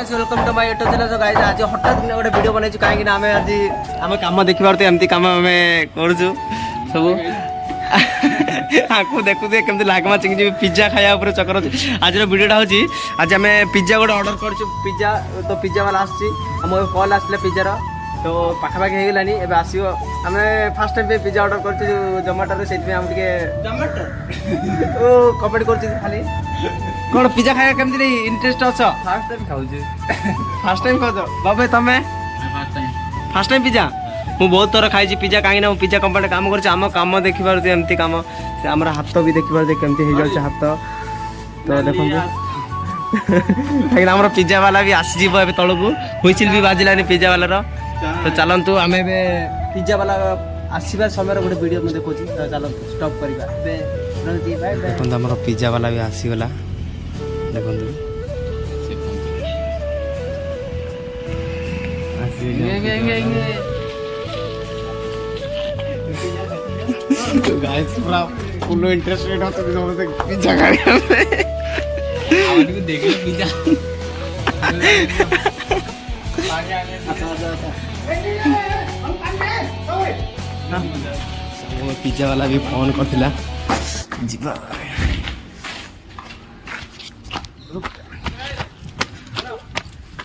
Guys welcome to my YouTube channel. Guys आज हठात दिन गोटे वीडियो बनैछु काहे कि ना हमें आज हम काम देखि पारते एमती काम हमें करछु सब आको देखु दे केमती लागमा चिंग जे पिज्जा खाया ऊपर चक्कर आज रो वीडियोटा होची। आज हमें पिज्जा गोटे ऑर्डर करछु पिज्जा तो पिज्जा वाला आछि हम कॉल आसले पिज्जा रो तो पाखापाखि हो गलानी एबे आसीओ हमें फर्स्ट टाइम पे पिज्जा ऑर्डर करछु जोमेटो रे सेति हम टिके जोमेटो ओ कमेंट करछु खाली कोन पिज्जा खाया केमती रे इंटरेस्ट अछ। फास्ट टाइम खाऊछु फर्स्ट टाइम खाओ बाबे तमे फर्स्ट टाइम पिज्जा मु बहुत थोड़ा खाई पिज्जा कहीं ना पिज्जा कंपनी काम कर काम देखी पारे एमती काम से आम हाथ भी देखी पारे केमती हो जाए हाथ तो देखो कहीं पिज्जा वाला भी आसीज तौक हुईसिल भी बाजिलानी पिज्जा वाला तो चलतु आम पिज्जा वाला आसवा समय गोटे वीडियो मुझे देखुची तो चलतु स्टॉप करवा देखो आम पिज्जा वाला भी आसीगला देखो गाइस पूरा फुल इंटरेस्टेड हो तो समझते पिज्जा खाने में आवाज को देख लो पिज्जा वो पिज्जा वाला भी फोन करथिला जीवा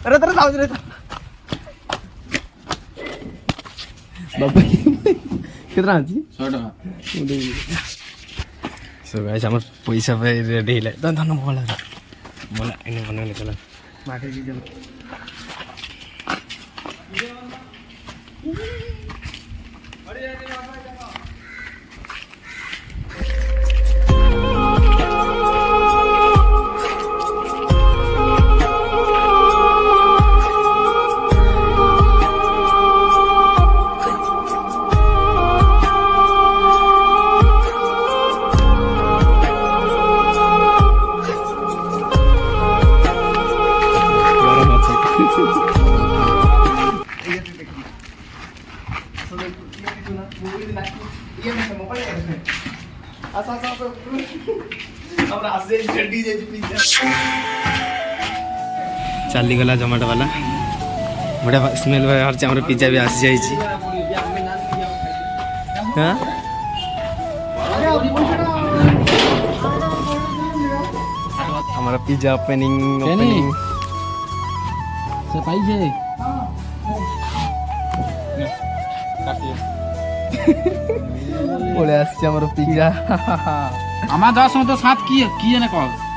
अरे तेरे जाऊ रे बाबा कितना अछि 100 टका सो गाइस हमर पैसा पे रेडी हिला धन धन बोला बोला इने बने चला माथे जी जब चली गला जोमेटो वाला बढ़िया स्मेल बाहर हमारे पिज्जा भी आसी जाइए। हाँ हमारा पिज्जा ओपनिंग से पाई छे बोले आसी हमारा पिज्जा आमा 10 में तो 7 की ने कह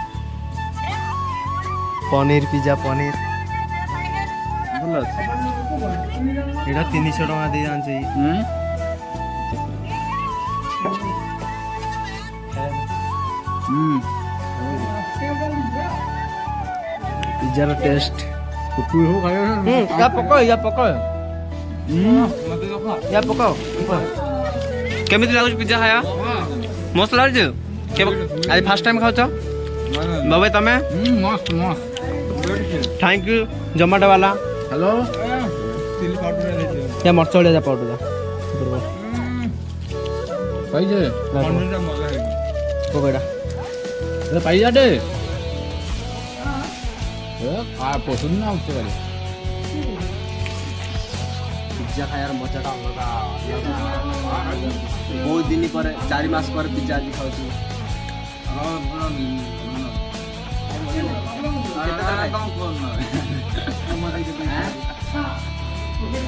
पनीर पिज्जा पनीर एटा 300 टका दे जान पिज्जा रो टेस्ट तू हो खायो या पको या पको केमिति लागु पिज्जा खाया मस्त लागु के आज फर्स्ट टाइम खाओ छ बाबा तमे मस्त मस्त थैंक यू जोमेटो वाला हेलो चिली पाउडर ले दियो या मरचा ले जा पाउडर जा पाई जे पाउडर जा मजा है कोबेडा ए पाई जा दे ए आ पसंद ना उठे वाले पिज्जा खायार मजाटा अलगा बहुत दिन पर 4 मास पर पिज्जा आज खाउछु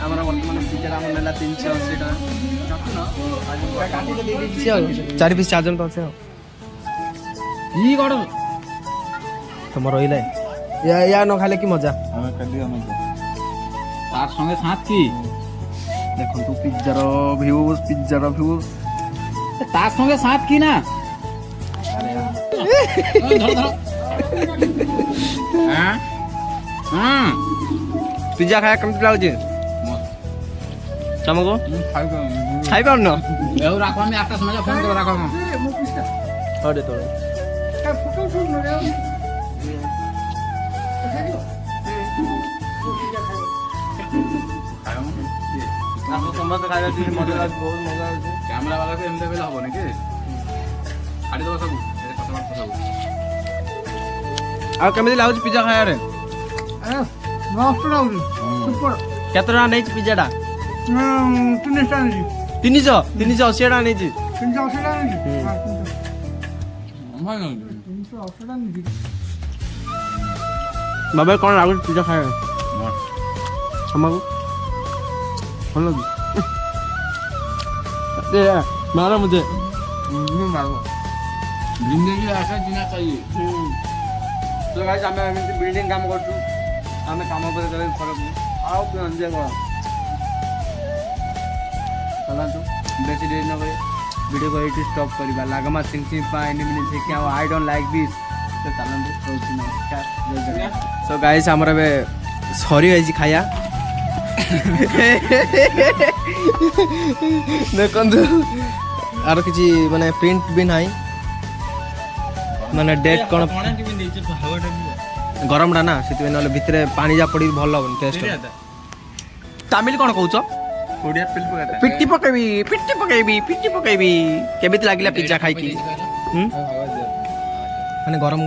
हमारा वर्तमान पिज्जा आम नेला 380 टका 4 पीस 4 जन तो আছে ई गड तुम रहिले या न खाले की मजा हम कदी हम तार संगे साथ की देखो तू पिज्जा रो व्यूज तार संगे साथ की ना धर धर हां हां पिज्जा खाया कम लागु तमको खाई पार न एउ राखो मैं आता समय फोन कर राखो हडे तो आप समझ खाया कि मजा बहुत मजा है कैमरा वाला से एमते बेला हो ने के आडी दो सब कस्टमर सब आ केमिति लागु पिज्जा खाया रे କେତେ ଟଙ୍କା ନେଇଛି ପିଜାଟା 380 ଟଙ୍କା ନେଇଛି ବାବା କ'ଣ ଲାଗୁଛି ପିଜା ଖାଇବା ଆମକୁ ଭଲ ଲାଗୁଛି ମାର मुझे जिंदगी ऐसा जीना चाहिए तो गाइस ଆମେ ଏମିତି ବିଲ୍ଡିଂ କାମ କରୁଛୁ ଆମେ କାମ ଉପରେ କଲେ ଫରକ ଆଉ ଏନ୍ଜୟ କର ଚାଲନ୍ତୁ ବେଶୀ ଡେରି ନ କରି ଭିଡ଼ିଓକୁ ଏଇଠି ଷ୍ଟପ୍ କରିବା ଲାଗମା ସିଂ ସିଂ ପାଇଁ ଏନିମିନି ସେ ଆଉ ଆଇ ଡୋଣ୍ଟ ଲାଇକ୍ ଦିସ୍ ତ ଚାଲନ୍ତୁ ରହୁଛି ନମସ୍କାର ସୋ ଗାଇସ୍ ଆମର ଏବେ ସରିଯାଇଛି ଖାଇବା ଦେଖନ୍ତୁ ଆର କିଛି ମାନେ ପ୍ରିଣ୍ଟ ବି ନାହିଁ ମାନେ ଡେଟ୍ କ'ଣ ଗରମଟା ନା ସେଥିପାଇଁ ନହେଲେ ଭିତରେ ପାଣି ଯା ପଡ଼ି ଭଲ ହବନି ଟେଷ୍ଟ ତାମିଲ କ'ଣ କହୁଛ ଓଡ଼ିଆ ପିଲ୍ ପକାତା ପିଟି ପକେଇବି କେମିତି ଲାଗିଲା ପିଜ୍ଜା ଖାଇକି ମାନେ ଗରମ